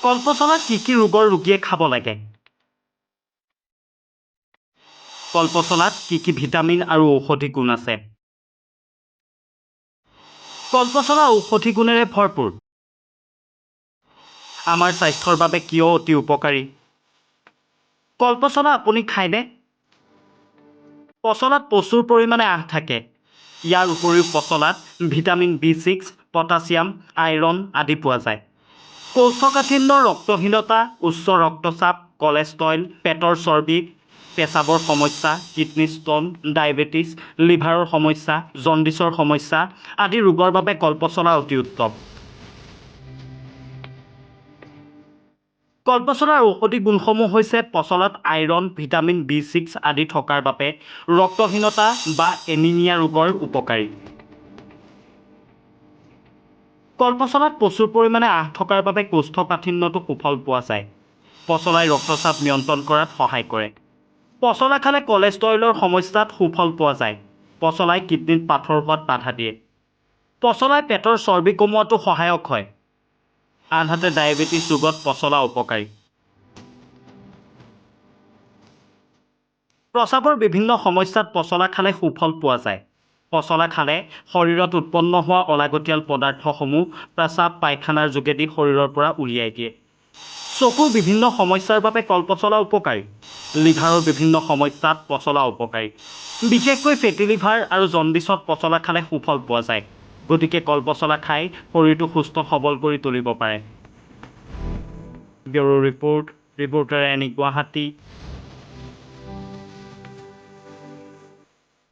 কলপচলা কি কি ৰোগৰ ৰোগীয়ে খাব লাগে? কলপচলাত কি কি ভিটামিন আৰু ঔষধি গুণ আছে? কলপচলা ঔষধি গুণেৰে ভৰপূৰ। আমাৰ স্বাস্থ্যৰ বাবে কিয় অতি উপকাৰী? কলপচলা আপুনি খায়নে? পচলাত প্ৰচুৰ পৰিমাণে আঁহ থাকে। ইয়াৰ উপৰিও পচলাত ভিটামিন B6, পটাছিয়াম, আইৰণ আদি পোৱা যায়। কৌষ্ঠকাঠিন্য, ৰক্তহীনতা, উচ্চ ৰক্তচাপ, কলেষ্ট্ৰল, পেটৰ চৰ্বি, পেচাবৰ সমস্যা, কিডনী ষ্ট'ন, ডায়েবেটিছ, লিভাৰৰ সমস্যা, জণ্ডিছৰ সমস্যা আদি ৰোগৰ বাবে কলপচলা অতি উত্তম। কলপচলাৰ ঔষধি গুণসমূহ হৈছে পচলাত আইৰণ, ভিটামিন B6 আদি থকাৰ বাবে ৰক্তহীনতা বা এনিমিয়া ৰোগৰ উপকাৰী। কলপচলাত প্ৰচুৰ পৰিমাণে আঁহ থকাৰ বাবে কৌষ্ঠকাঠিন্যতো সুফল পোৱা যায়। পচলাই ৰক্তচাপ নিয়ন্ত্ৰণ কৰাত সহায় কৰে। পচলা খালে কলেষ্ট্ৰলৰ সমস্যাত সুফল পোৱা যায়। পচলাই কিডনীত পাথৰ হোৱাত বাধা দিয়ে। পচলাই পেটৰ চৰ্বি কমোৱাতো সহায়ক হয়। আনহাতে ডায়েবেটিছ ৰোগত পচলা উপকাৰী। প্ৰস্ৰাৱৰ বিভিন্ন সমস্যাত পচলা খালে সুফল পোৱা যায়। পচলা খালে শৰীৰত উৎপন্ন হোৱা অলাগতিয়াল পদাৰ্থসমূহ প্ৰস্ৰাৱ পায়খানাৰ যোগেদি শৰীৰৰ পৰা উলিয়াই দিয়ে। চকুৰ বিভিন্ন সমস্যাৰ বাবে কলপচলা উপকাৰী। লিভাৰৰ বিভিন্ন সমস্যাত পচলা উপকাৰী। বিশেষকৈ ফেটি লিভাৰ আৰু জণ্ডিছত পচলা খালে সুফল পোৱা যায়। গতিকে কলপচলা খাই শৰীৰটো সুস্থ সবল কৰি তুলিব পাৰে। Bureau report, reporter any Guwahati.